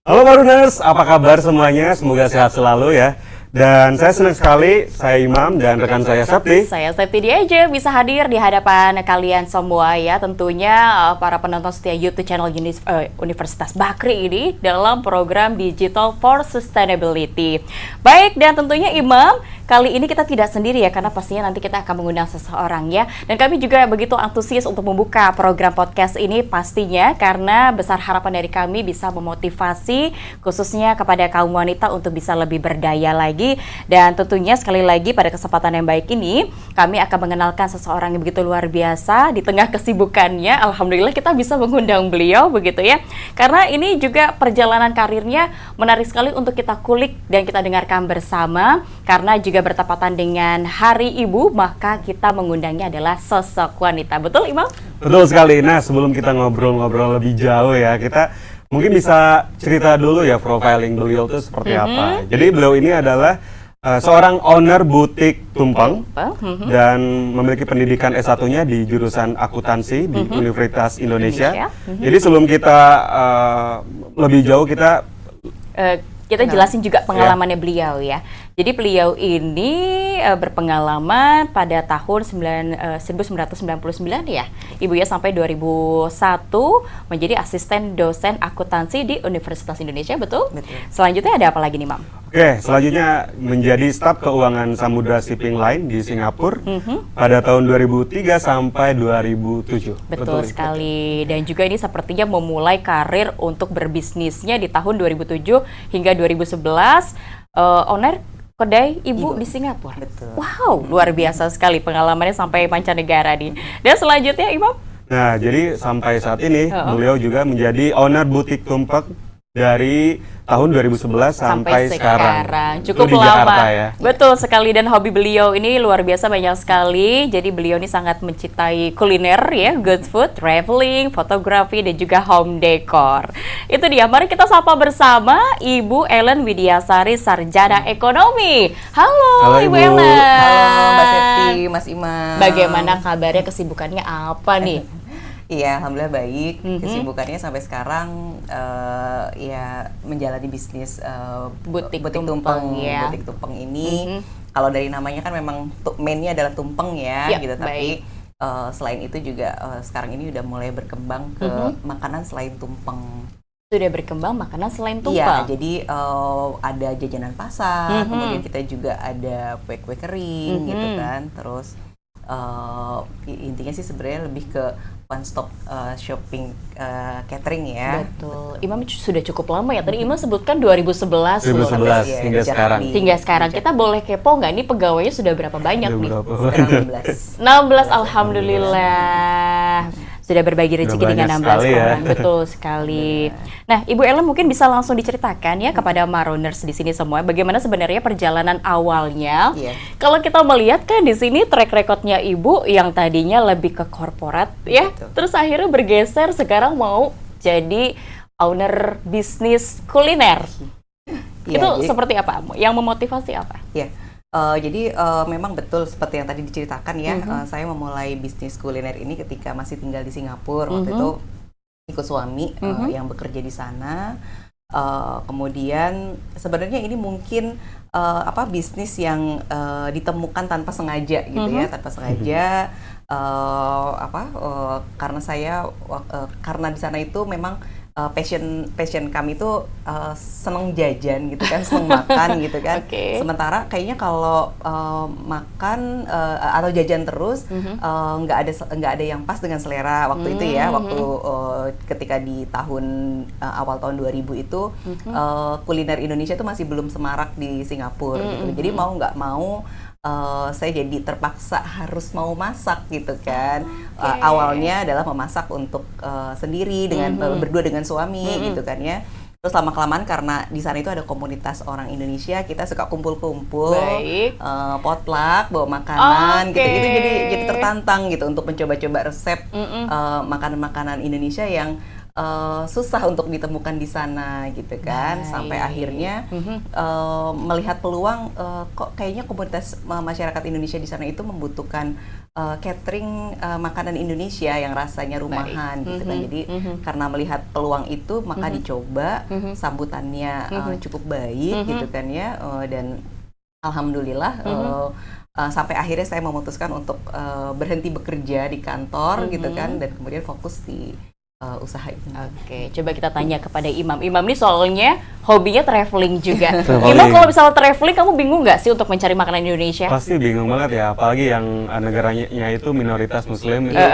Halo Maruners, apa kabar semuanya? Semoga sehat selalu ya. Dan saya senang sekali, saya Imam dan rekan saya Sapti. Saya Septi aja bisa hadir di hadapan kalian semua ya. Tentunya para penonton setia YouTube channel Universitas Bakri ini dalam program Digital for Sustainability. Baik, dan tentunya Imam, kali ini kita tidak sendiri ya, karena pastinya nanti kita akan mengundang seseorang ya. Dan kami juga begitu antusias untuk membuka program podcast ini pastinya, karena besar harapan dari kami bisa memotivasi khususnya kepada kaum wanita untuk bisa lebih berdaya lagi. Dan tentunya sekali lagi pada kesempatan yang baik ini kami akan mengenalkan seseorang yang begitu luar biasa di tengah kesibukannya. Alhamdulillah kita bisa mengundang beliau begitu ya, karena ini juga perjalanan karirnya menarik sekali untuk kita kulik dan kita dengarkan bersama. Karena juga bertepatan dengan Hari Ibu, maka kita mengundangnya adalah sosok wanita. Betul Imam? Betul sekali. Nah, sebelum kita ngobrol-ngobrol lebih jauh ya, kita mungkin bisa cerita dulu ya profiling beliau itu seperti apa. Jadi beliau ini adalah seorang owner butik tumpeng dan memiliki pendidikan S1-nya di jurusan akuntansi di Universitas Indonesia. Jadi sebelum kita lebih jauh kita jelasin juga pengalamannya beliau ya. Jadi beliau ini berpengalaman pada tahun 1999 ya, Ibu ya, sampai 2001 menjadi asisten dosen akuntansi di Universitas Indonesia, betul? Betul. Selanjutnya ada apa lagi nih, Mam? Oke, selanjutnya menjadi staf keuangan Samudra Shipping Line di Singapura pada tahun 2003 sampai 2007. Betul sekali. Dan juga ini sepertinya memulai karir untuk berbisnisnya di tahun 2007 hingga 2011, owner kedai Ibu di Singapura. Betul. Wow, luar biasa sekali pengalamannya sampai mancanegara nih. Dan selanjutnya Imam? Nah, jadi sampai saat ini beliau juga menjadi owner butik tumpeng dari tahun 2011 sampai sekarang. Cukup di lama. Jakarta ya. Betul sekali, dan hobi beliau ini luar biasa banyak sekali. Jadi beliau ini sangat mencintai kuliner ya, good food, traveling, fotografi, dan juga home decor. Itu dia, mari kita sapa bersama Ibu Ellen Widiasari, Sarjana Ekonomi. Halo Ibu Ellen. Halo Mbak Septi, Mas Imam. Bagaimana kabarnya, kesibukannya apa nih? Iya, alhamdulillah baik. Kesibukannya sampai sekarang ya menjalani bisnis Butik tumpeng ya. Butik tumpeng ini. Kalau dari namanya kan memang mainnya adalah tumpeng ya, gitu. Tapi selain itu juga sekarang ini udah mulai berkembang ke makanan selain tumpeng. Sudah berkembang makanan selain tumpeng? Iya, jadi ada jajanan pasar, kemudian kita juga ada kue-kue kering gitu kan. Terus intinya sih sebenarnya lebih ke one stop shopping catering ya. Betul. Imam sudah cukup lama ya. Tadi Imam sebutkan 2011 2011 loh. hingga sekarang. Hingga sekarang. Kita boleh kepo nggak? Ini pegawainya sudah berapa banyak nih? Sekarang 16, alhamdulillah. Sudah berbagi rezeki dengan 16 orang. Ya. Betul sekali. Nah, Ibu Ellen mungkin bisa langsung diceritakan ya kepada Marooners di sini semua, bagaimana sebenarnya perjalanan awalnya. Kalau kita melihat kan di sini track recordnya Ibu yang tadinya lebih ke korporat ya, terus akhirnya bergeser sekarang mau jadi owner bisnis kuliner. Itu seperti apa? Yang memotivasi apa? Jadi memang betul seperti yang tadi diceritakan ya, saya memulai bisnis kuliner ini ketika masih tinggal di Singapura. Waktu itu ikut suami yang bekerja di sana. Kemudian sebenarnya ini mungkin bisnis yang ditemukan tanpa sengaja gitu ya, tanpa sengaja. Karena di sana itu memang passion kami itu seneng jajan gitu kan, seneng makan gitu kan. Sementara kayaknya kalau makan atau jajan terus nggak ada yang pas dengan selera waktu itu ya. Waktu ketika di awal tahun 2000 itu kuliner Indonesia itu masih belum semarak di Singapura gitu. Jadi mau nggak mau saya jadi terpaksa harus mau masak gitu kan. Awalnya adalah memasak untuk sendiri dengan berdua dengan suami gitu kan ya. Terus lama-kelamaan karena di sana itu ada komunitas orang Indonesia, kita suka kumpul-kumpul, potluck, bawa makanan gitu-gitu. Jadi tertantang gitu untuk mencoba-coba resep makanan-makanan Indonesia yang susah untuk ditemukan di sana gitu kan. Sampai akhirnya melihat peluang kok kayaknya komunitas masyarakat Indonesia di sana itu membutuhkan catering makanan Indonesia yang rasanya rumahan gitu kan. Jadi karena melihat peluang itu maka dicoba, sambutannya cukup baik gitu kan ya, dan alhamdulillah sampai akhirnya saya memutuskan untuk berhenti bekerja di kantor gitu kan, dan kemudian fokus di usaha ini. Oke, coba kita tanya kepada Imam. Imam ini soalnya hobinya traveling juga. Imam, kalau misalnya traveling, kamu bingung nggak sih untuk mencari makanan Indonesia? Pasti bingung banget ya, apalagi yang negaranya itu minoritas Muslim, itu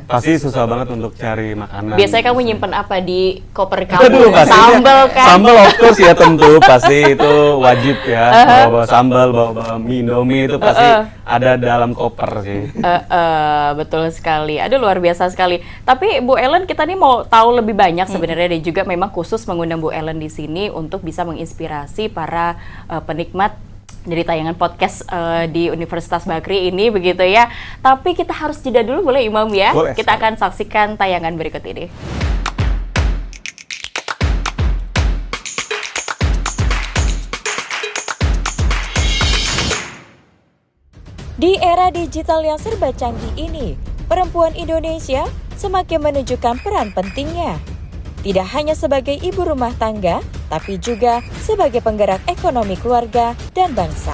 pasti susah banget untuk cari makanan. Biasanya kamu nyimpen apa di koper kamu? Aduh, Sambal kan? Sambal of course ya, tentu pasti itu wajib ya. Bawa sambal, bawa mie Indomie itu pasti ada dalam koper sih. Betul sekali. Aduh, luar biasa sekali. Tapi Bu Ellen, kita nih mau tahu lebih banyak sebenarnya, dan juga memang khusus mengundang Bu Ellen di sini untuk bisa menginspirasi para penikmat dari tayangan podcast di Universitas Bakri ini begitu ya. Tapi kita harus jeda dulu, boleh Imam ya? Boleh. Kita akan saksikan tayangan berikut ini. Di era digital yang serba canggih ini, perempuan Indonesia semakin menunjukkan peran pentingnya. Tidak hanya sebagai ibu rumah tangga, tapi juga sebagai penggerak ekonomi keluarga dan bangsa.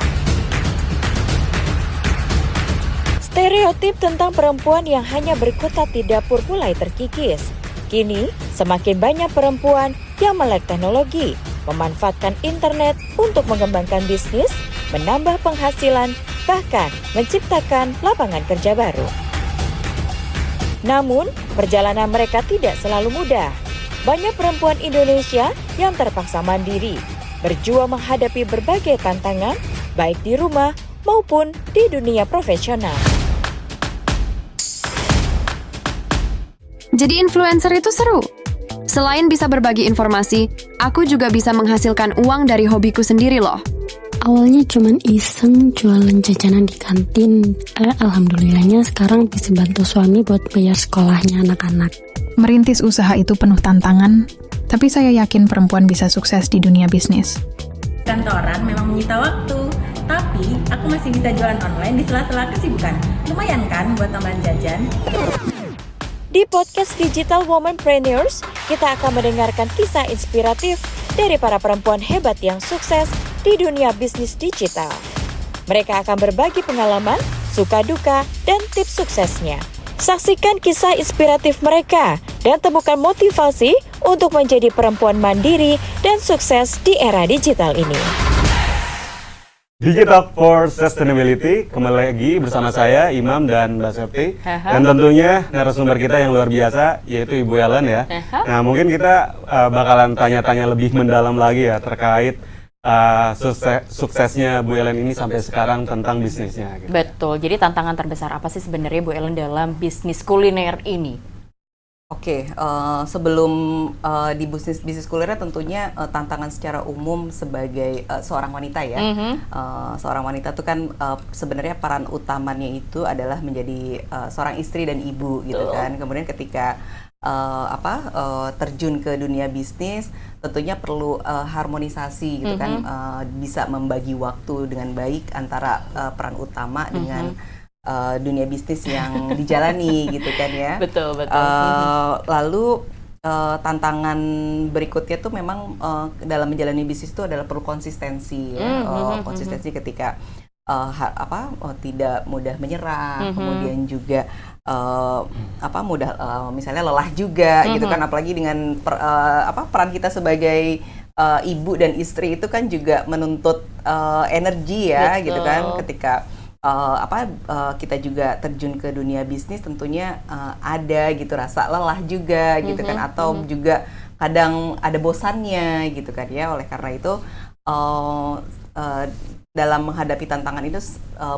Stereotip tentang perempuan yang hanya berkutat di dapur mulai terkikis. Kini, semakin banyak perempuan yang melek teknologi, memanfaatkan internet untuk mengembangkan bisnis, menambah penghasilan, bahkan menciptakan lapangan kerja baru. Namun, perjalanan mereka tidak selalu mudah. Banyak perempuan Indonesia yang terpaksa mandiri, berjuang menghadapi berbagai tantangan, baik di rumah maupun di dunia profesional. Jadi influencer itu seru. Selain bisa berbagi informasi, aku juga bisa menghasilkan uang dari hobiku sendiri loh. Awalnya cuman iseng jualan jajanan di kantin. Alhamdulillahnya sekarang bisa bantu suami buat bayar sekolahnya anak-anak. Merintis usaha itu penuh tantangan, tapi saya yakin perempuan bisa sukses di dunia bisnis. Kantoran memang menyita waktu, tapi aku masih bisa jualan online di sela-sela kesibukan. Lumayan kan buat tambahan jajan? Di podcast Digital Womanpreneurs, kita akan mendengarkan kisah inspiratif dari para perempuan hebat yang sukses di dunia bisnis digital. Mereka akan berbagi pengalaman, suka duka, dan tips suksesnya. Saksikan kisah inspiratif mereka dan temukan motivasi untuk menjadi perempuan mandiri dan sukses di era digital ini. Digital for Sustainability, kembali lagi bersama saya, Imam dan Mbak Septi. Dan tentunya narasumber kita yang luar biasa, yaitu Ibu Ellen ya. Nah, mungkin kita bakalan tanya-tanya lebih mendalam lagi ya terkait suksesnya Bu Ellen ini sampai sekarang tentang bisnisnya. Gitu. Betul, jadi tantangan terbesar apa sih sebenarnya Bu Ellen dalam bisnis kuliner ini? Oke, sebelum di bisnis kuliner tentunya tantangan secara umum sebagai seorang wanita ya. Seorang wanita tuh kan sebenarnya peran utamanya itu adalah menjadi seorang istri dan ibu gitu kan. Kemudian ketika terjun ke dunia bisnis tentunya perlu harmonisasi gitu kan, bisa membagi waktu dengan baik antara peran utama dengan dunia bisnis yang dijalani gitu kan ya. Betul. Lalu tantangan berikutnya tuh memang dalam menjalani bisnis itu adalah perlu konsistensi ya. Konsistensi ketika tidak mudah menyerah, kemudian juga misalnya lelah juga gitu kan, apalagi dengan peran kita sebagai ibu dan istri itu kan juga menuntut energi ya. Betul. Gitu kan, ketika kita juga terjun ke dunia bisnis tentunya ada gitu rasa lelah juga gitu kan, atau juga kadang ada bosannya gitu kan ya. Oleh karena itu dalam menghadapi tantangan itu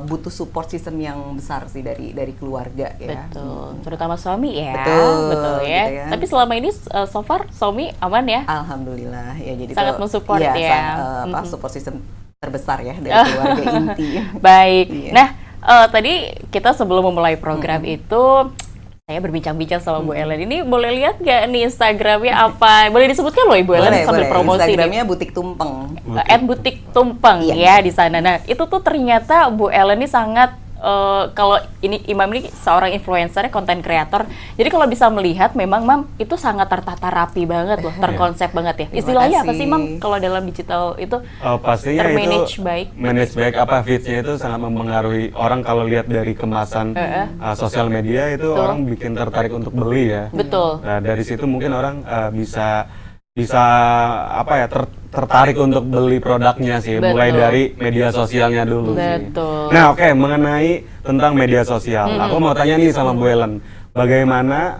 butuh support system yang besar sih dari keluarga ya. Betul, terutama suami ya. Betul ya. gitu kan. Tapi selama ini so far suami aman ya? Alhamdulillah ya, jadi sangat mensupport ya. Support system terbesar ya dari keluarga inti. Baik. Nah, tadi kita sebelum memulai program itu saya berbincang-bincang sama Bu Ellen. Ini boleh lihat nggak nih Instagramnya apa? Boleh disebutkan loh Ibu Ellen sambil promosi. Instagramnya Butik Tumpeng. @butik tumpeng ya di sana. Nah itu tuh ternyata Bu Ellen ini sangat kalau ini Imam ini seorang influencer, konten kreator. Jadi kalau bisa melihat memang Mam itu sangat tertata rapi banget loh, terkonsep banget ya. Istilahnya apa sih Mam kalau dalam digital itu? Pastinya termanage itu baik. Manage baik apa feeds-nya itu sangat mempengaruhi orang kalau lihat dari kemasan sosial media itu orang bikin tertarik untuk beli ya. Betul. Nah, dari situ mungkin orang bisa apa ya tertarik untuk beli produknya sih. Betul. Mulai dari media sosialnya dulu sih. Betul. Nah, oke, mengenai tentang media sosial. Aku mau tanya nih sama Bu Ellen, bagaimana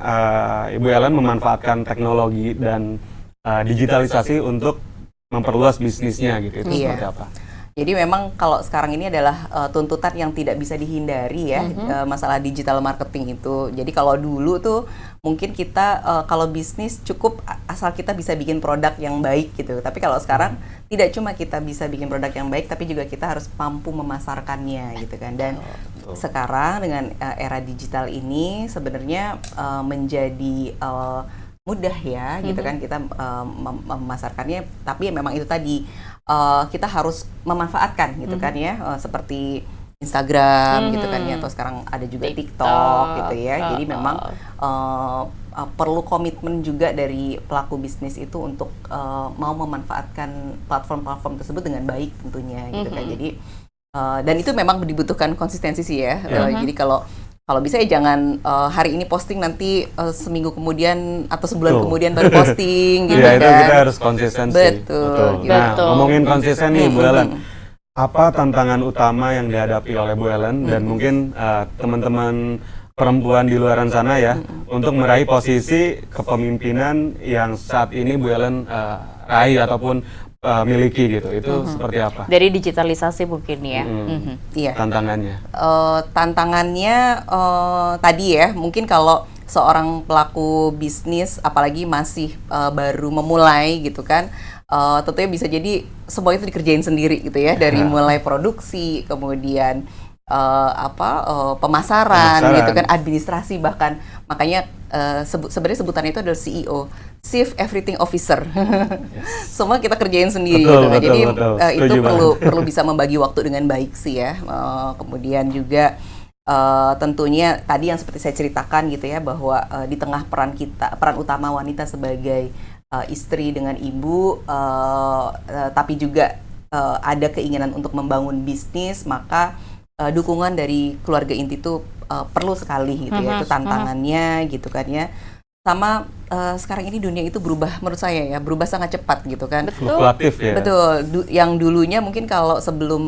Ibu Ellen memanfaatkan teknologi dan digitalisasi untuk memperluas bisnisnya gitu. Itu seperti apa? Jadi memang kalau sekarang ini adalah tuntutan yang tidak bisa dihindari ya, masalah digital marketing itu. Jadi kalau dulu tuh mungkin kita kalau bisnis cukup asal kita bisa bikin produk yang baik gitu. Tapi kalau sekarang tidak cuma kita bisa bikin produk yang baik, tapi juga kita harus mampu memasarkannya gitu kan. Dan sekarang dengan era digital ini sebenarnya menjadi mudah ya gitu kan kita memasarkannya. Tapi memang itu tadi kita harus memanfaatkan gitu kan ya, seperti Instagram gitu kan ya, atau sekarang ada juga TikTok gitu ya. Jadi memang perlu komitmen juga dari pelaku bisnis itu untuk mau memanfaatkan platform-platform tersebut dengan baik tentunya gitu kan. Jadi dan itu memang dibutuhkan konsistensi sih ya. Jadi kalau bisa ya jangan hari ini posting nanti seminggu kemudian atau sebulan kemudian baru posting gitu kan. Itu kita harus konsisten sih. Betul. Nah, ngomongin konsisten nih Bu Ellen, apa tantangan utama yang dihadapi oleh Bu Ellen dan mungkin teman-teman perempuan di luaran sana ya untuk meraih posisi kepemimpinan yang saat ini Bu Ellen raih ataupun miliki gitu, itu seperti apa? Dari digitalisasi mungkin ya. Iya. Tantangannya? Tantangannya tadi ya, mungkin kalau seorang pelaku bisnis, apalagi masih baru memulai gitu kan, tentunya bisa jadi semua itu dikerjain sendiri gitu ya, dari mulai produksi, kemudian pemasaran gitu kan, administrasi bahkan. Makanya sebenarnya sebutannya itu adalah CEO, Chief Everything Officer. Semua kita kerjain sendiri gitu kan. Jadi itu perlu bisa membagi waktu dengan baik sih ya. Kemudian juga tentunya tadi yang seperti saya ceritakan gitu ya, bahwa di tengah peran utama wanita sebagai istri dengan ibu, tapi juga ada keinginan untuk membangun bisnis, maka dukungan dari keluarga inti itu perlu sekali gitu ya. Itu tantangannya gitu kan ya. Sama sekarang ini dunia itu berubah, menurut saya ya, berubah sangat cepat gitu kan. Fluktuatif ya. Betul. Yang dulunya mungkin kalau sebelum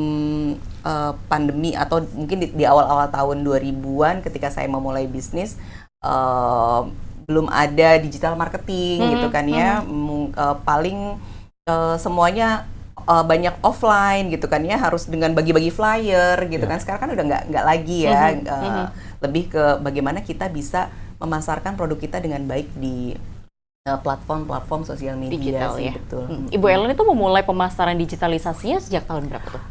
pandemi atau mungkin di awal-awal tahun 2000-an ketika saya memulai bisnis, belum ada digital marketing gitu kan ya. Paling semuanya banyak offline gitu kan ya, harus dengan bagi-bagi flyer gitu kan. Sekarang kan udah nggak lagi ya, lebih ke bagaimana kita bisa memasarkan produk kita dengan baik di platform-platform sosial media digital sih, ya. betul. Ibu Ellen itu memulai pemasaran digitalisasinya sejak tahun berapa tuh?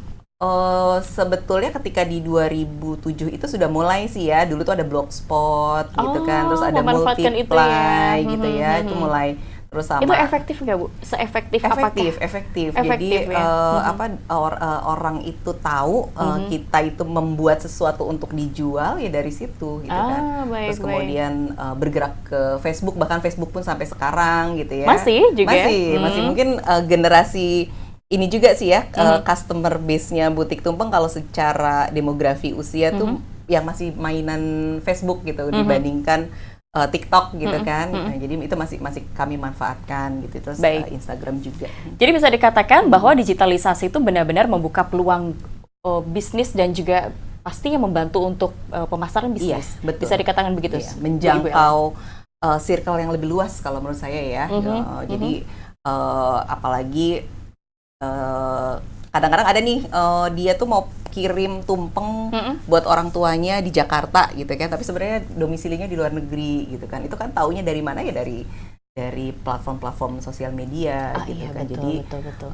Sebetulnya ketika di 2007 itu sudah mulai sih ya. Dulu tuh ada Blogspot gitu kan, terus ada Multiply gitu ya. Itu mulai. Terus sama itu efektif nggak Bu? Seefektif apakah? Efektif. Jadi ya? Orang itu tahu kita itu membuat sesuatu untuk dijual ya dari situ gitu kan. Terus kemudian bergerak ke Facebook, bahkan Facebook pun sampai sekarang gitu ya. Masih juga? Masih mungkin generasi ini juga sih ya, customer base-nya Butik Tumpeng kalau secara demografi usia tuh yang masih mainan Facebook gitu dibandingkan TikTok gitu kan. Nah, jadi itu masih kami manfaatkan gitu. Terus Instagram juga. Jadi bisa dikatakan bahwa digitalisasi itu benar-benar membuka peluang bisnis dan juga pastinya membantu untuk pemasaran bisnis. Iya, betul. Bisa dikatakan begitu. Iya, menjangkau circle yang lebih luas kalau menurut saya ya. Jadi apalagi kadang-kadang ada nih dia tuh mau kirim tumpeng buat orang tuanya di Jakarta gitu kan, tapi sebenarnya domisilinya di luar negeri gitu kan. Itu kan taunya dari mana ya, dari dari platform-platform sosial media gitu iya, kan. betul, Jadi betul.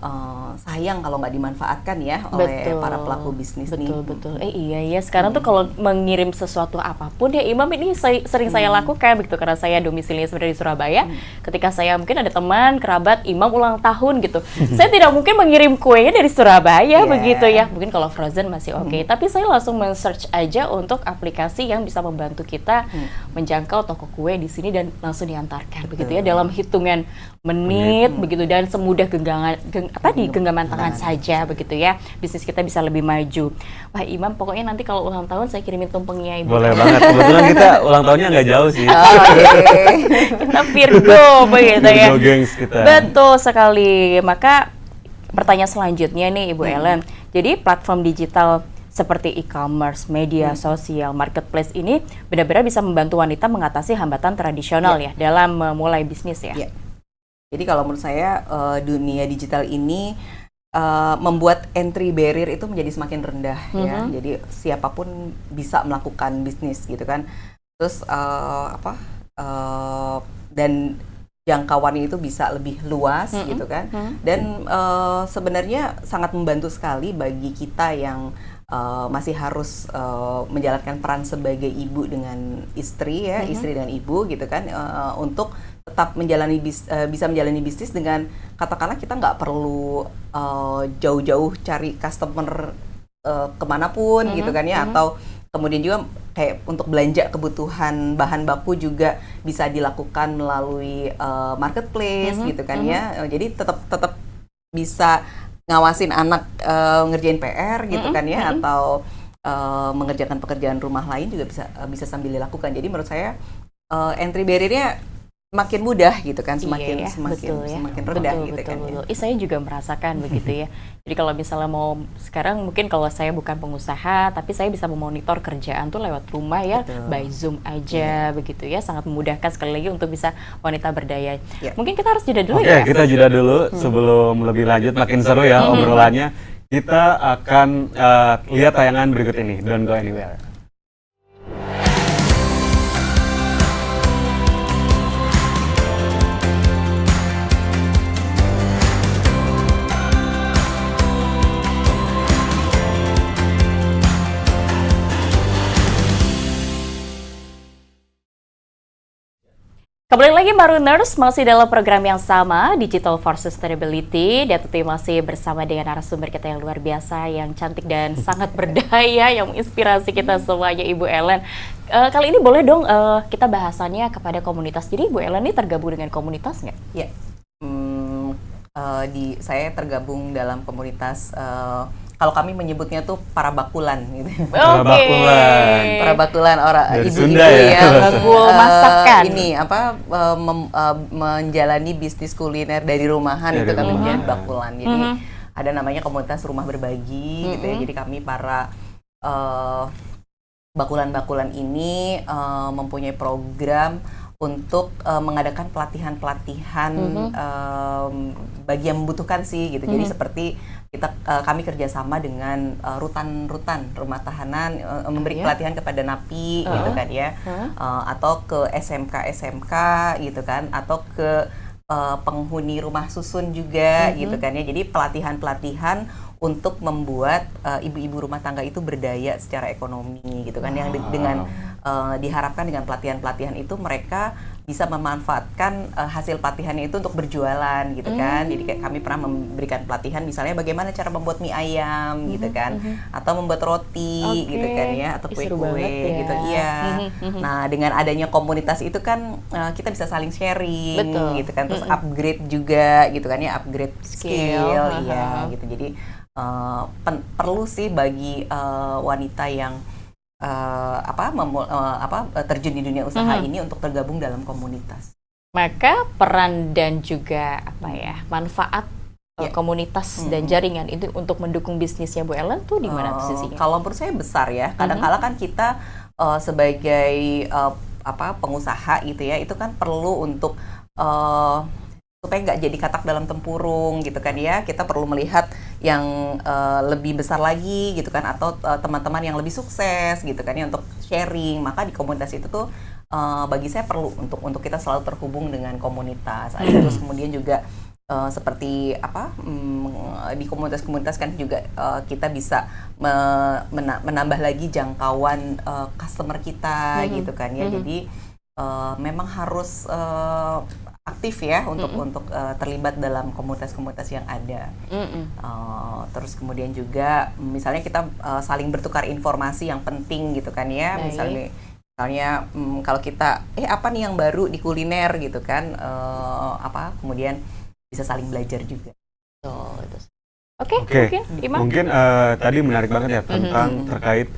sayang kalau nggak dimanfaatkan ya oleh para pelaku bisnis nih. Betul. Iya ya. Sekarang tuh kalau mengirim sesuatu apapun ya Imam, ini sering saya lakukan begitu karena saya domisilinya sebenarnya di Surabaya. Ketika saya mungkin ada teman kerabat Imam ulang tahun gitu, saya tidak mungkin mengirim kuenya dari Surabaya begitu ya. Mungkin kalau frozen masih oke. Tapi saya langsung men-search aja untuk aplikasi yang bisa membantu kita menjangkau toko kue di sini dan langsung diantarkan begitu ya dalam hitungan menit begitu, dan semudah genggaman tangan saja begitu ya. Bisnis kita bisa lebih maju. Wah Imam, pokoknya nanti kalau ulang tahun saya kirimin tumpengnya Ibu. Boleh banget. Kebetulan kita ulang tahunnya nggak jauh sih. Kita Virgo begitu ya. Virgo gengs kita. Betul sekali. Maka pertanyaan selanjutnya nih Ibu Ellen. Jadi platform digital seperti e-commerce, media sosial, marketplace ini benar-benar bisa membantu wanita mengatasi hambatan tradisional ya dalam memulai bisnis ya. Jadi kalau menurut saya dunia digital ini membuat entry barrier itu menjadi semakin rendah ya. Jadi siapapun bisa melakukan bisnis gitu kan. Terus dan jangkauannya itu bisa lebih luas gitu kan. Dan sebenarnya sangat membantu sekali bagi kita yang masih harus menjalankan peran sebagai ibu dengan istri ya, istri dengan ibu gitu kan, untuk tetap bisa menjalani bisnis dengan katakanlah kita nggak perlu jauh-jauh cari customer kemanapun gitu kan ya, atau kemudian juga kayak untuk belanja kebutuhan bahan baku juga bisa dilakukan melalui marketplace gitu kan ya. Jadi tetap bisa ngawasin anak ngerjain PR gitu kan ya, atau mengerjakan pekerjaan rumah lain juga bisa sambil dilakukan. Jadi menurut saya entry barrier-nya makin mudah gitu kan, semakin rendah gitu kan. Saya juga merasakan begitu ya. Jadi kalau misalnya mau sekarang mungkin kalau saya bukan pengusaha tapi saya bisa memonitor kerjaan tuh lewat rumah ya, by Zoom aja begitu ya, sangat memudahkan sekali lagi untuk bisa wanita berdaya. Mungkin kita harus jeda dulu ya. Oke, kita jeda dulu sebelum lebih lanjut, makin seru ya obrolannya. Kita akan lihat tayangan berikut ini. Don't go anywhere. Kembali lagi Maruners, masih dalam program yang sama, Digital for Sustainability. Dan tentunya masih bersama dengan narasumber kita yang luar biasa, yang cantik dan sangat berdaya, yang menginspirasi kita semuanya, Ibu Ellen. Kali ini boleh dong kita bahasannya kepada komunitas. Jadi Ibu Ellen ini tergabung dengan komunitas nggak? Ya, saya tergabung dalam komunitas, kalau kami menyebutnya tuh para bakulan gitu. Para bakulan orang ibu-ibu ya, bakul masakan. Ini menjalani bisnis kuliner dari rumahan itu kami menjadi bakulan. Jadi ada namanya komunitas rumah berbagi gitu ya. Jadi kami para bakulan-bakulan ini mempunyai program untuk mengadakan pelatihan-pelatihan bagi yang membutuhkan sih gitu. Jadi seperti kami kerjasama dengan rutan-rutan rumah tahanan, memberi pelatihan kepada napi gitu kan ya, atau ke SMK gitu kan, atau ke penghuni rumah susun juga gitu kan ya. Jadi pelatihan-pelatihan untuk membuat ibu-ibu rumah tangga itu berdaya secara ekonomi gitu kan, yang dengan diharapkan dengan pelatihan-pelatihan itu mereka bisa memanfaatkan hasil pelatihannya itu untuk berjualan gitu kan. Jadi kayak kami pernah memberikan pelatihan misalnya bagaimana cara membuat mie ayam gitu kan, atau membuat roti gitu kan ya, atau kue-kue gitu. Nah dengan adanya komunitas itu kan kita bisa saling sharing gitu kan, terus upgrade juga gitu kan ya, upgrade skill gitu. Jadi perlu sih bagi wanita yang terjun di dunia usaha ini untuk tergabung dalam komunitas. Maka peran dan juga manfaat komunitas dan jaringan itu untuk mendukung bisnisnya Bu Ellen tuh di mana posisinya? Kalau menurut saya besar ya. Kadang-kala kan kita sebagai pengusaha gitu ya, itu kan perlu untuk supaya nggak jadi katak dalam tempurung gitu kan ya. Kita perlu melihat yang lebih besar lagi gitu kan, atau teman-teman yang lebih sukses gitu kan ya, untuk sharing. Maka di komunitas itu tuh bagi saya perlu untuk kita selalu terhubung dengan komunitas. Terus kemudian juga seperti di komunitas-komunitas kan juga kita bisa menambah lagi jangkauan customer kita gitu kan ya. Jadi memang harus aktif ya untuk terlibat dalam komunitas-komunitas yang ada. Terus kemudian juga misalnya kita saling bertukar informasi yang penting gitu kan ya. Misalnya kalau kita apa nih yang baru di kuliner gitu kan, kemudian bisa saling belajar juga. Oke. Mungkin tadi menarik banget ya tentang terkait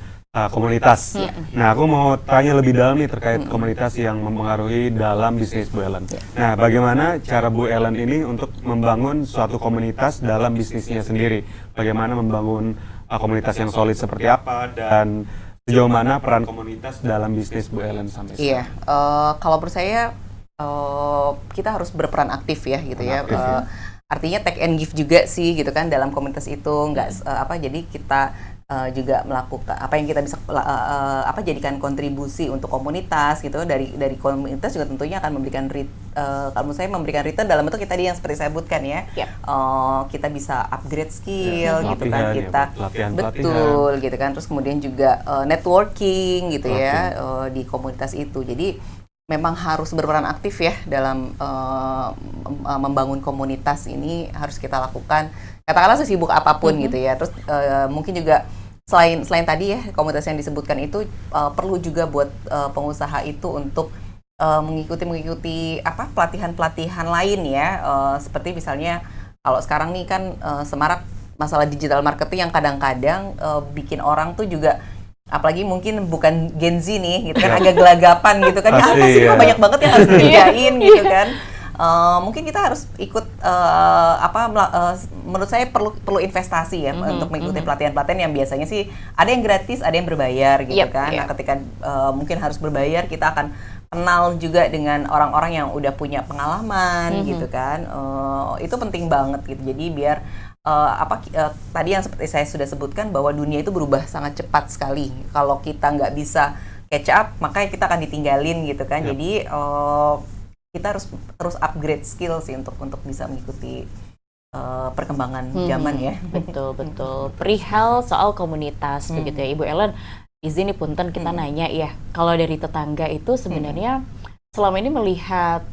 komunitas. Nah, aku mau tanya lebih dalam nih terkait komunitas yang mempengaruhi dalam bisnis Bu Ellen. Nah, bagaimana cara Bu Ellen ini untuk membangun suatu komunitas dalam bisnisnya sendiri? Bagaimana membangun komunitas yang solid seperti apa dan sejauh mana peran komunitas dalam bisnis Bu Ellen sampai sekarang? Iya, kalau menurut saya kita harus berperan aktif ya gitu ya. Artinya take and give juga sih gitu kan dalam komunitas itu, jadi kita juga melakukan apa yang kita bisa jadikan kontribusi untuk komunitas gitu. Dari komunitas juga tentunya akan memberikan kalau menurut saya memberikan return dalam bentuk tadi yang seperti saya sebutkan ya. Kita bisa upgrade skill gitu kan, kita betul gitu kan. Terus kemudian juga networking gitu ya di komunitas itu. Jadi memang harus berperan aktif ya dalam membangun komunitas ini, harus kita lakukan katakanlah sesibuk apapun gitu ya. Terus mungkin juga selain tadi ya komunitas yang disebutkan itu perlu juga buat pengusaha itu untuk mengikuti pelatihan-pelatihan lain ya, seperti misalnya kalau sekarang nih kan semarak masalah digital marketing yang kadang-kadang bikin orang tuh juga, apalagi mungkin bukan Gen Z nih gitu kan, agak gelagapan gitu kan. Apa sih kok banyak banget yang harus dikerjain gitu kan. Mungkin kita harus ikut menurut saya perlu investasi ya untuk mengikuti pelatihan-pelatihan yang biasanya sih ada yang gratis, ada yang berbayar gitu kan. Nah, ketika mungkin harus berbayar, kita akan kenal juga dengan orang-orang yang udah punya pengalaman gitu kan. Itu penting banget gitu. Jadi biar tadi yang seperti saya sudah sebutkan bahwa dunia itu berubah sangat cepat sekali. Kalau kita nggak bisa catch up, makanya kita akan ditinggalin gitu kan. Jadi kita harus terus upgrade skill sih untuk bisa mengikuti perkembangan zaman ya. Betul. Perihal soal komunitas begitu ya Ibu Ellen, izin nih punten kita nanya ya. Kalau dari tetangga itu sebenarnya selama ini melihat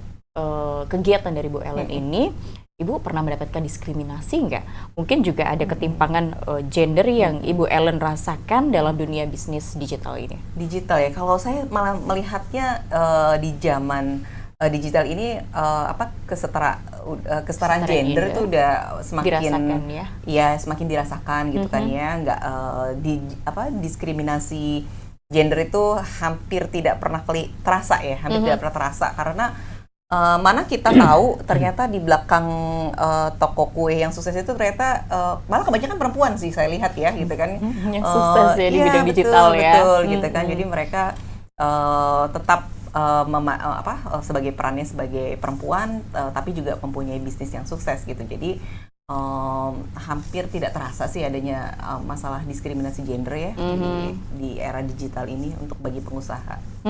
kegiatan dari Bu Ellen ini, Ibu pernah mendapatkan diskriminasi nggak? Mungkin juga ada ketimpangan gender yang Ibu Ellen rasakan dalam dunia bisnis digital ini? Digital ya, kalau saya malah melihatnya di zaman digital ini kesetaraan gender itu udah semakin dirasakan ya? Semakin dirasakan gitu kan ya. Nggak diskriminasi gender itu hampir tidak pernah terasa ya, tidak pernah terasa karena mana kita tahu ternyata di belakang toko kue yang sukses itu ternyata malah kebanyakan perempuan sih saya lihat ya gitu kan. Yang sukses ya di bidang digital ya. Betul gitu kan. Jadi mereka tetap sebagai perannya sebagai perempuan tapi juga mempunyai bisnis yang sukses gitu. Jadi hampir tidak terasa sih adanya masalah diskriminasi gender ya di era digital ini untuk bagi pengusaha.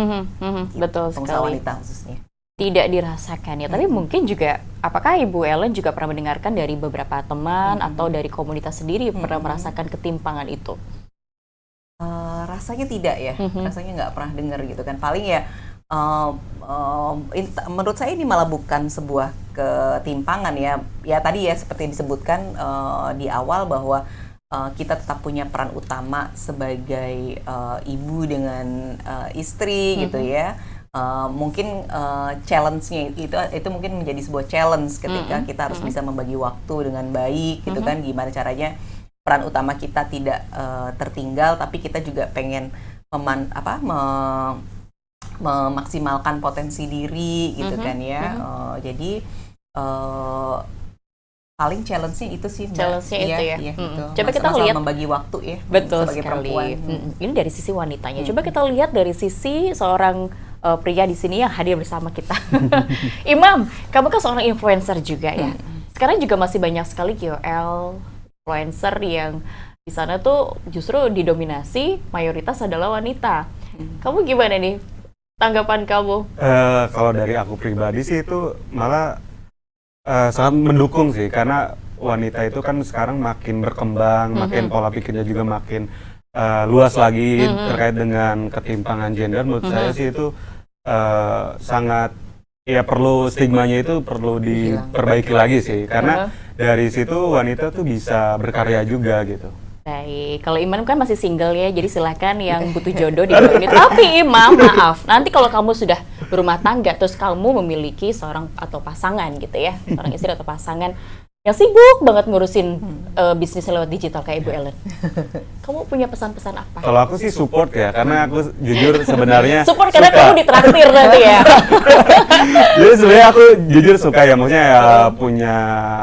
Betul pengusaha sekali. wanita khususnya. Tidak dirasakan ya, tapi mungkin juga apakah Ibu Ellen juga pernah mendengarkan dari beberapa teman atau dari komunitas sendiri pernah merasakan ketimpangan itu? Rasanya tidak ya, rasanya nggak pernah dengar gitu kan. Paling ya menurut saya ini malah bukan sebuah ketimpangan ya. Ya tadi ya seperti disebutkan di awal bahwa kita tetap punya peran utama sebagai ibu dengan istri gitu ya. Mungkin challenge-nya itu mungkin menjadi sebuah challenge ketika kita harus bisa membagi waktu dengan baik gitu kan. Gimana caranya peran utama kita tidak tertinggal, tapi kita juga pengen memaksimalkan potensi diri gitu kan ya. Jadi paling challenge-nya itu sih Mbak. Challenge-nya itu ya. Iya, gitu. Coba kita lihat membagi waktu ya. Betul sebagai sekali. perempuan. Ini dari sisi wanitanya. Coba kita lihat dari sisi seorang pria di sini yang hadir bersama kita. Imam, kamu kan seorang influencer juga ya. Sekarang juga masih banyak sekali KOL, influencer yang di sana tuh justru didominasi mayoritas adalah wanita. Kamu gimana nih tanggapan kamu? Kalau dari aku pribadi sih itu malah sangat mendukung sih, karena wanita itu kan sekarang makin berkembang, makin pola pikirnya juga makin luas lagi terkait dengan ketimpangan gender. Menurut saya sih itu sangat ya, perlu stigmanya itu perlu diperbaiki lagi sih, karena dari situ wanita tuh bisa berkarya juga gitu. Baik, kalau Imam kan masih single ya, jadi silahkan yang butuh jodoh di ini. Tapi Imam, maaf, nanti kalau kamu sudah berumah tangga, terus kamu memiliki seorang atau pasangan gitu ya, seorang istri atau pasangan yang sibuk banget ngurusin bisnis lewat digital kayak Ibu Ellen, kamu punya pesan-pesan apa? Kalau aku sih support ya, karena aku jujur sebenarnya support karena kamu ditraktir nanti ya. Jadi sebenarnya aku jujur suka ya, maksudnya ya punya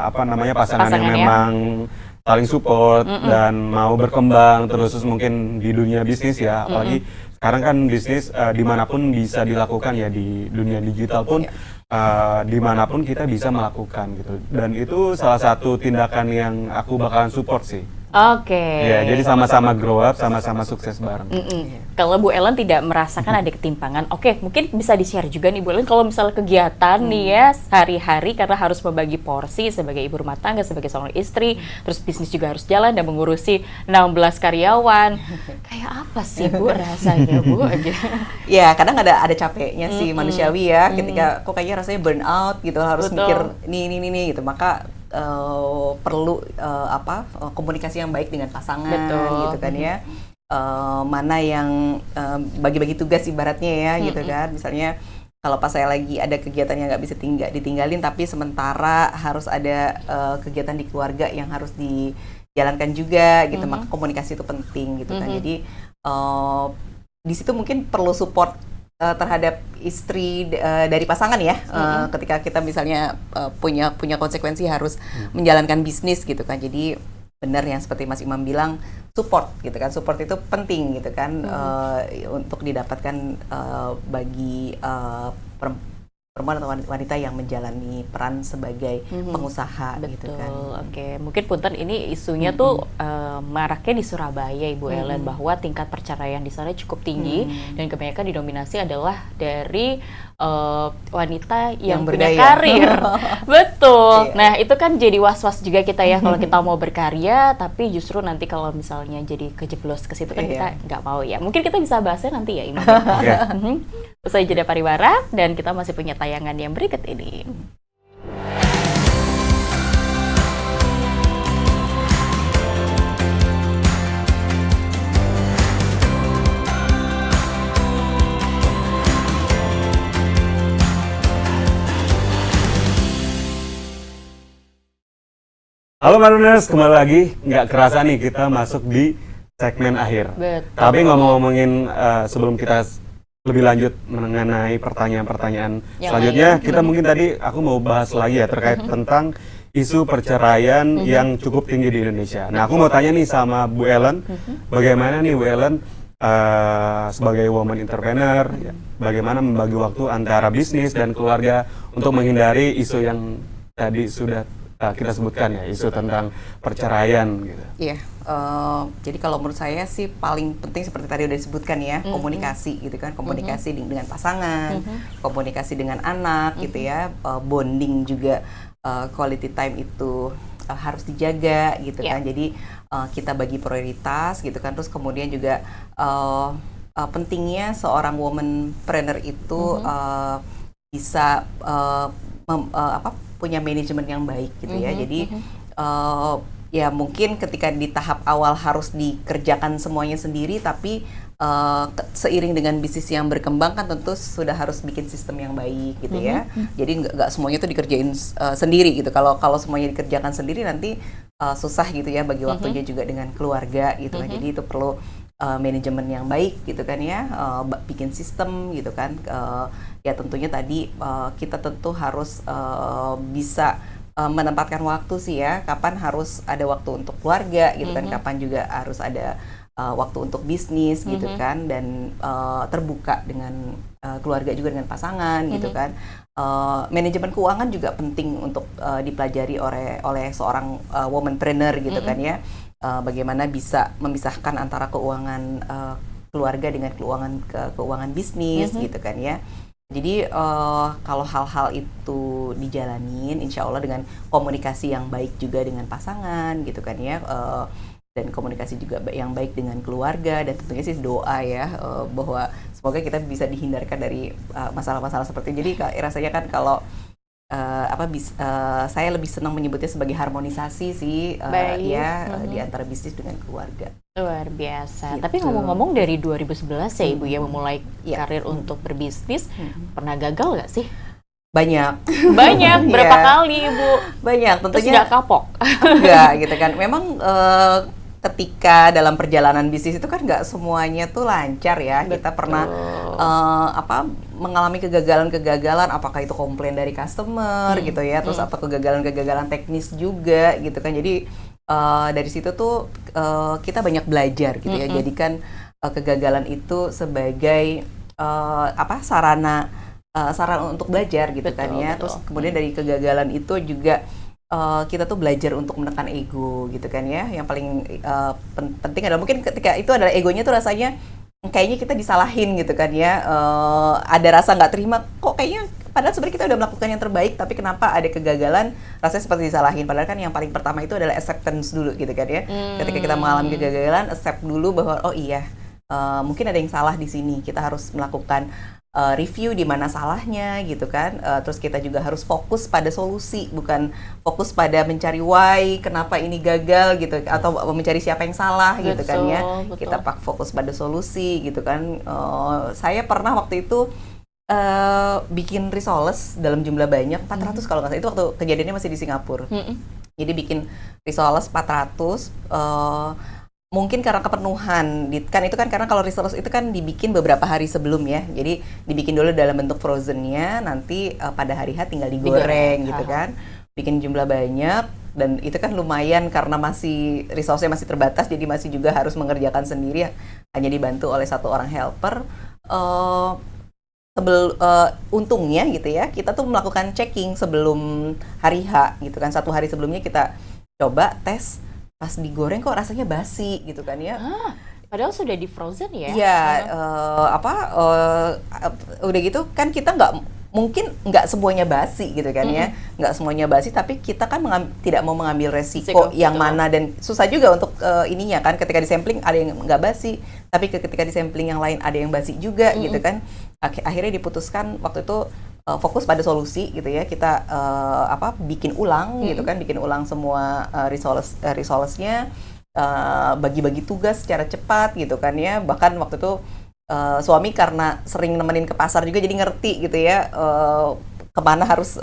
apa namanya pasangan yang memang saling support dan mau berkembang terus mungkin di dunia bisnis ya, apalagi sekarang kan bisnis dimanapun bisa dilakukan ya, di dunia digital pun dimanapun kita bisa melakukan gitu, dan itu salah satu tindakan yang aku bakalan support sih. Oke. Ya, jadi sama-sama grow up, sama-sama sukses bareng. Kalau Bu Ellen tidak merasakan ada ketimpangan, oke, mungkin bisa di-share juga nih Bu Ellen, kalau misalnya kegiatan nih ya sehari-hari karena harus membagi porsi sebagai ibu rumah tangga, sebagai seorang istri, terus bisnis juga harus jalan dan mengurusi 16 karyawan. Kayak apa sih Bu rasanya Bu? Ya, kadang ada capeknya sih, manusiawi ya, ketika kok kayaknya rasanya burn out gitu, harus mikir nih gitu, maka perlu komunikasi yang baik dengan pasangan gitu kan ya. Mana yang bagi-bagi tugas ibaratnya ya gitu kan. Misalnya kalau pas saya lagi ada kegiatan yang nggak bisa ditinggalin, tapi sementara harus ada kegiatan di keluarga yang harus dijalankan juga gitu, maka komunikasi itu penting gitu kan. Jadi di situ mungkin perlu support terhadap istri dari pasangan ya, ketika kita misalnya punya konsekuensi harus menjalankan bisnis gitu kan. Jadi benar yang seperti Mas Imam bilang, support gitu kan, support itu penting gitu kan, untuk didapatkan bagi perempuan atau wanita yang menjalani peran sebagai pengusaha gitu kan. Oke, mungkin punten ini isunya tuh maraknya di Surabaya Ibu Ellen, bahwa tingkat perceraian di sana cukup tinggi dan kebanyakan didominasi adalah dari wanita yang punya karir. Betul. Nah, itu kan jadi was-was juga kita ya, kalau kita mau berkarya tapi justru nanti kalau misalnya jadi kejeblos ke situ kan kita nggak mau ya. Mungkin kita bisa bahasnya nanti ya Imam. Usai jeda pariwara dan kita masih punya tayangan yang berikut ini. Halo Mariners, kembali lagi. Nggak kerasa nih kita masuk di segmen akhir. Tapi ngomong-ngomongin sebelum kita lebih lanjut mengenai pertanyaan-pertanyaan selanjutnya, kita mungkin tadi aku mau bahas lagi ya terkait tentang isu perceraian yang cukup tinggi di Indonesia. Nah, aku mau tanya nih sama Bu Ellen, bagaimana nih Bu Ellen sebagai woman entrepreneur, bagaimana membagi waktu antara bisnis dan keluarga untuk menghindari isu yang tadi sudah kita sebutkan ya, isu tentang perceraian gitu. Iya, jadi kalau menurut saya sih paling penting seperti tadi udah disebutkan ya, komunikasi gitu kan, komunikasi dengan pasangan, komunikasi dengan anak gitu ya, bonding juga, quality time itu harus dijaga gitu kan. Jadi kita bagi prioritas gitu kan, terus kemudian juga pentingnya seorang womanpreneur itu bisa punya manajemen yang baik gitu ya. Jadi ya mungkin ketika di tahap awal harus dikerjakan semuanya sendiri, tapi seiring dengan bisnis yang berkembang kan tentu sudah harus bikin sistem yang baik gitu ya. Jadi nggak semuanya itu dikerjain sendiri gitu. Kalau semuanya dikerjakan sendiri nanti susah gitu ya bagi waktunya juga dengan keluarga gitu kan. Jadi itu perlu manajemen yang baik gitu kan ya, bikin sistem gitu kan. Ya tentunya tadi kita tentu harus bisa menempatkan waktu sih ya, kapan harus ada waktu untuk keluarga gitu kan, kapan juga harus ada waktu untuk bisnis gitu kan, dan terbuka dengan keluarga juga, dengan pasangan gitu kan. Manajemen keuangan juga penting untuk dipelajari oleh seorang womanpreneur gitu kan ya. Bagaimana bisa memisahkan antara keuangan keluarga dengan keuangan bisnis gitu kan ya. Jadi kalau hal-hal itu dijalanin, insya Allah dengan komunikasi yang baik juga dengan pasangan gitu kan ya, dan komunikasi juga yang baik dengan keluarga, dan tentunya sih doa ya, bahwa semoga kita bisa dihindarkan dari masalah-masalah seperti itu. Jadi rasanya kan kalau saya lebih senang menyebutnya sebagai harmonisasi sih di antara bisnis dengan keluarga. Luar biasa. Gitu. Tapi ngomong-ngomong dari 2011 ya Ibu ya memulai karir untuk berbisnis, pernah gagal nggak sih? Banyak. Berapa kali Ibu? Banyak, tentunya. Terus nggak kapok? Enggak gitu kan. Memang ketika dalam perjalanan bisnis itu kan nggak semuanya tuh lancar ya. Betul. Kita pernah mengalami kegagalan-kegagalan, apakah itu komplain dari customer gitu ya, terus atau kegagalan-kegagalan teknis juga gitu kan. Jadi dari situ tuh kita banyak belajar gitu ya. Jadikan kegagalan itu sebagai sarana untuk belajar gitu kan ya. Terus kemudian dari kegagalan itu juga kita tuh belajar untuk menekan ego gitu kan ya. Yang paling penting adalah mungkin ketika itu adalah egonya tuh rasanya kayaknya kita disalahin gitu kan ya. Ada rasa nggak terima, kok kayaknya padahal sebenarnya kita udah melakukan yang terbaik, tapi kenapa ada kegagalan rasanya seperti disalahin. Padahal kan yang paling pertama itu adalah acceptance dulu gitu kan ya. Ketika kita mengalami kegagalan, accept dulu bahwa oh iya, mungkin ada yang salah di sini. Kita harus melakukan review di mana salahnya gitu kan. Terus kita juga harus fokus pada solusi, bukan fokus pada mencari why, kenapa ini gagal gitu, atau mencari siapa yang salah gitu kan ya. Kita fokus pada solusi gitu kan. Saya pernah waktu itu bikin risoles dalam jumlah banyak, 400 kalau nggak salah, itu waktu kejadiannya masih di Singapura. Jadi bikin risoles 400, mungkin karena kepenuhan, kan itu kan karena kalau risoles itu kan dibikin beberapa hari sebelum ya, jadi dibikin dulu dalam bentuk frozennya, nanti pada hari H tinggal digoreng gitu kan. Bikin jumlah banyak, dan itu kan lumayan karena masih risolesnya masih terbatas, jadi masih juga harus mengerjakan sendiri, hanya dibantu oleh satu orang helper. Untungnya gitu ya, kita tuh melakukan checking sebelum hari H gitu kan. 1 hari sebelumnya kita coba tes, pas digoreng kok rasanya basi gitu kan ya. Padahal sudah di frozen ya? Iya, udah gitu kan kita mungkin nggak semuanya basi gitu kan ya, nggak semuanya basi, tapi kita kan tidak mau mengambil resiko yang mana, dan susah juga untuk ininya kan, ketika disampling ada yang nggak basi, tapi ketika disampling yang lain ada yang basi juga gitu kan. Akhirnya diputuskan waktu itu fokus pada solusi gitu ya, kita bikin ulang gitu kan, bikin ulang semua risolesnya, bagi-bagi tugas secara cepat gitu kan ya. Bahkan waktu itu suami karena sering nemenin ke pasar juga, jadi ngerti gitu ya kemana harus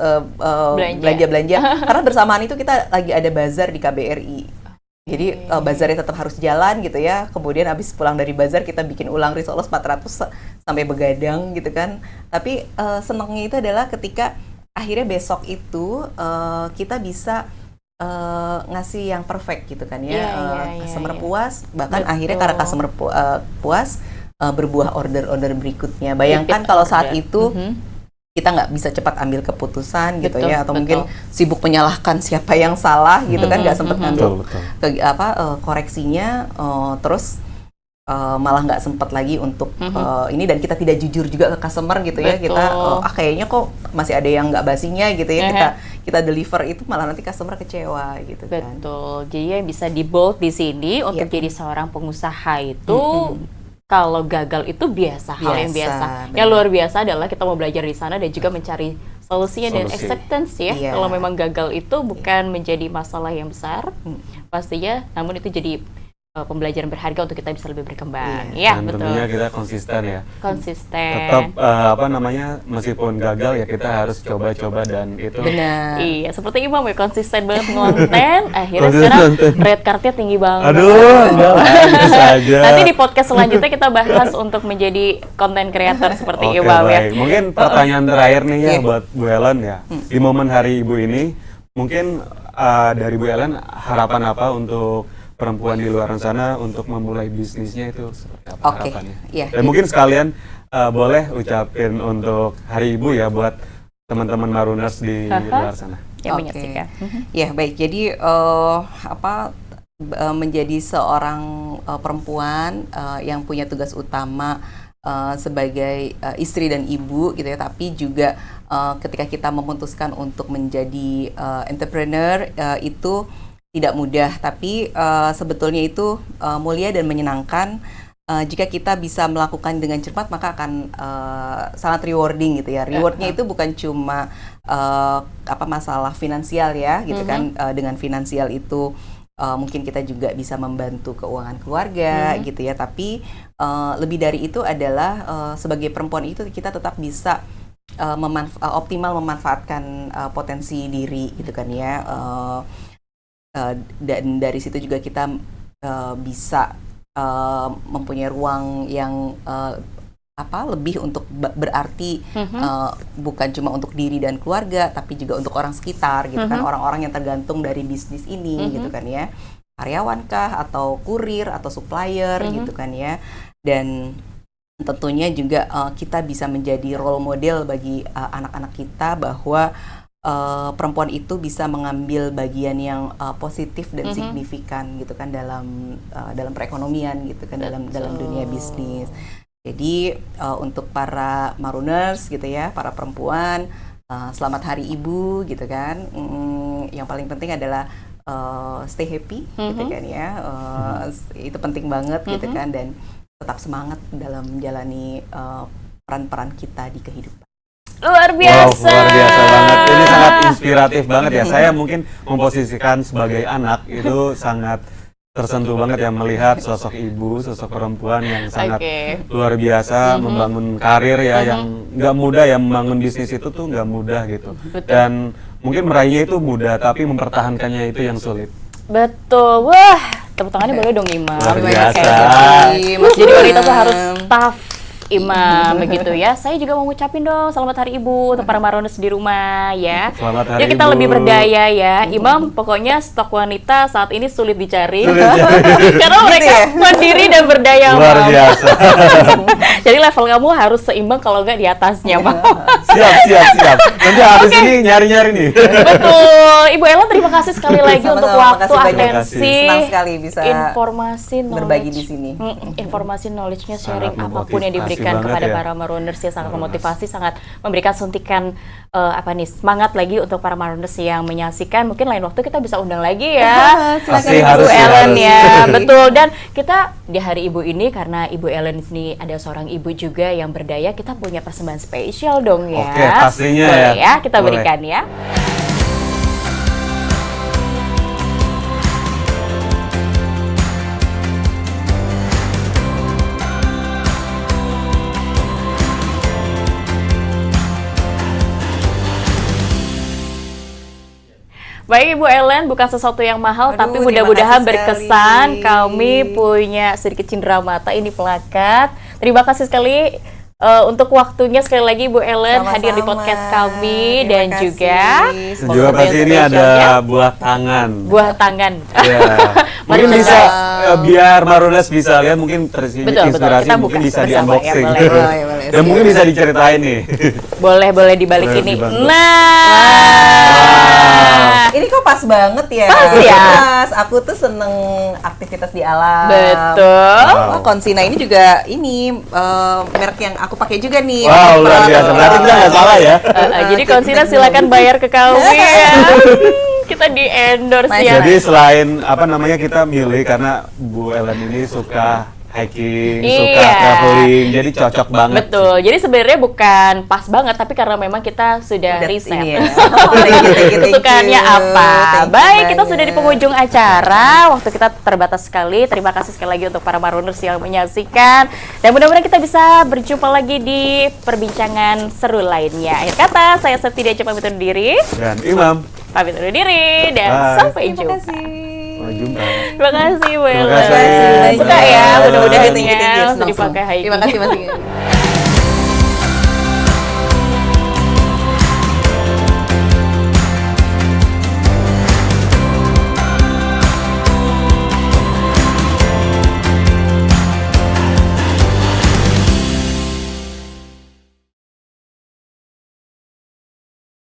belanja-belanja. Karena bersamaan itu kita lagi ada bazar di KBRI. Jadi bazarnya tetap harus jalan gitu ya. Kemudian habis pulang dari bazar kita bikin ulang risoles 400 sampai begadang gitu kan. Tapi senangnya itu adalah ketika akhirnya besok itu kita bisa ngasih yang perfect gitu kan ya. Customer puas, bahkan akhirnya karena customer puas, berbuah order-order berikutnya. Bayangkan kalau saat itu kita nggak bisa cepat ambil keputusan gitu ya, atau mungkin sibuk menyalahkan siapa yang salah gitu kan, nggak sempat ngambil koreksinya, terus malah nggak sempat lagi untuk ini, dan kita tidak jujur juga ke customer gitu ya. Kita kayaknya kok masih ada yang nggak basinya gitu ya, kita deliver itu malah nanti customer kecewa gitu kan. Betul. Jadi yang bisa di bold di sini untuk jadi seorang pengusaha itu kalau gagal itu biasa, hal yang biasa. Yang luar biasa adalah kita mau belajar di sana dan juga mencari solusinya dan acceptance ya. Kalau memang gagal itu bukan menjadi masalah yang besar, pastinya, namun itu jadi pembelajaran berharga untuk kita bisa lebih berkembang. Dan tentunya kita konsisten ya. Konsisten. Tetap meskipun gagal ya kita harus coba-coba, dan itu. Benar. Iya, seperti Imam ya, konsisten banget ngonten. Akhirnya sekarang red cardnya tinggi banget. Aduh, enggak saja. Nanti di podcast selanjutnya kita bahas untuk menjadi content creator seperti Imam ya. Mungkin pertanyaan terakhir nih ya buat Bu Ellen ya. Di momen Hari Ibu ini, mungkin dari Bu Ellen harapan apa untuk perempuan di luar sana untuk memulai bisnisnya itu seperti apa harapannya? Dan mungkin sekalian boleh ucapin untuk Hari Ibu ya buat teman-teman Maruners di luar sana. Yang menyaksikan. Ya baik, jadi menjadi seorang perempuan yang punya tugas utama sebagai istri dan ibu gitu ya, tapi juga ketika kita memutuskan untuk menjadi entrepreneur itu tidak mudah, tapi sebetulnya itu mulia dan menyenangkan. Jika kita bisa melakukan dengan cepat maka akan sangat rewarding gitu ya. Rewardnya itu bukan cuma masalah finansial ya gitu kan. Dengan finansial itu mungkin kita juga bisa membantu keuangan keluarga gitu ya, tapi lebih dari itu adalah sebagai perempuan itu kita tetap bisa optimal memanfaatkan potensi diri gitu kan ya, dan dari situ juga kita bisa mempunyai ruang yang lebih untuk berarti, bukan cuma untuk diri dan keluarga tapi juga untuk orang sekitar gitu kan, orang-orang yang tergantung dari bisnis ini gitu kan ya, karyawan kah atau kurir atau supplier gitu kan ya. Dan tentunya juga kita bisa menjadi role model bagi anak-anak kita bahwa perempuan itu bisa mengambil bagian yang positif dan signifikan gitu kan dalam perekonomian gitu kan, dalam dunia bisnis. Jadi untuk para Marooners gitu ya, para perempuan, selamat Hari Ibu gitu kan. Yang paling penting adalah stay happy gitu kan ya. Itu penting banget gitu kan, dan tetap semangat dalam menjalani peran-peran kita di kehidupan. Luar biasa. Wow, luar biasa banget. Ini sangat inspiratif banget ya. Saya mungkin memposisikan sebagai anak itu sangat tersentuh banget ya melihat sosok ibu, sosok perempuan yang sangat luar biasa membangun karir ya, yang nggak mudah ya, membangun bisnis itu tuh nggak mudah gitu. Dan mungkin meraihnya itu mudah, tapi mempertahankannya itu yang sulit. Betul. Wah, tepuk tangannya boleh dong Imam. Luar biasa. Jadi wanita tuh harus tough, Imam, begitu ya. Saya juga mau ngucapin dong selamat Hari Ibu untuk para Marooners di rumah ya. Selamat Hari Yuk kita Ibu. lebih berdaya ya. Imam, pokoknya stok wanita saat ini sulit dicari. Karena mereka mandiri dan berdaya. Luar Mam. biasa. Jadi level kamu harus seimbang kalau nggak di atasnya, Mam. Siap. Nanti habis ini nyari-nyari nih. Betul. Ibu Ellen, terima kasih sekali lagi untuk waktu, Makasih banyak. atensi, Senang sekali bisa informasi, berbagi knowledge. di sini. Informasi, knowledge-nya, sharing Sangat apapun yang memotivasi diberikan banget kepada ya. para Marooners ya, sangat memotivasi, sangat memberikan suntikan semangat lagi untuk para Marooners yang menyaksikan. Mungkin lain waktu kita bisa undang lagi ya. Pasti Ibu harus, Ellen harus. ya, betul. Dan kita di Hari Ibu ini, karena Ibu Ellen di sini ada seorang ibu juga yang berdaya, kita punya persembahan spesial dong ya. Oke, pastinya Boleh ya. kita Boleh. berikan ya. Baik Ibu Ellen, bukan sesuatu yang mahal, Aduh, tapi terima mudah-mudahan kasih berkesan. sekali. Kami punya sedikit cindera mata, ini plakat. Terima kasih sekali untuk waktunya, sekali lagi Ibu Ellen Sama-sama. hadir di podcast kami. Terima Dan kasih. juga Juga pasti ini ada buah tangan. buah tangan. Ya. Mungkin Mari bisa kita- biar Marooners bisa lihat, mungkin Betul, terinspirasi, kita mungkin buka bisa di bersama, ya, unboxing. boleh. Boleh. Dan mungkin bisa diceritain nih. boleh dibalik Boleh ini. dibantu. Nah, Ini kok pas banget ya. Pas ya? Pas. Aku tuh seneng aktivitas di alam. betul. Oh, Consina ini juga merek yang aku pakai juga nih. Wow, luar biasa. Berarti kita nggak salah ya. Jadi Consina silakan bayar ke kami ya. Kita di endorse ya. Jadi selain kita milih karena Bu Ellen ini suka hiking, suka Iya. traveling, jadi cocok banget. Betul. Jadi sebenarnya bukan pas banget, tapi karena memang kita sudah Udah riset ini ya. Oh, thank you. kesukaannya apa. Thank you Baik, kita banyak. sudah di penghujung acara. Waktu kita terbatas sekali. Terima kasih sekali lagi untuk para Marooners yang menyaksikan. Dan mudah-mudahan kita bisa berjumpa lagi di perbincangan seru lainnya. Akhir kata, saya Septi Dia pamit undur diri. Dan Imam, Pamit undur diri dan Bye. sampai Terima jumpa. kasih. sampai jumpa. Terima kasih, Bu Terima Ellen. kasih. Suka ya, mudah-mudahan Thank you, ya senang, dipakai senang. hiking. Terima kasih Mas.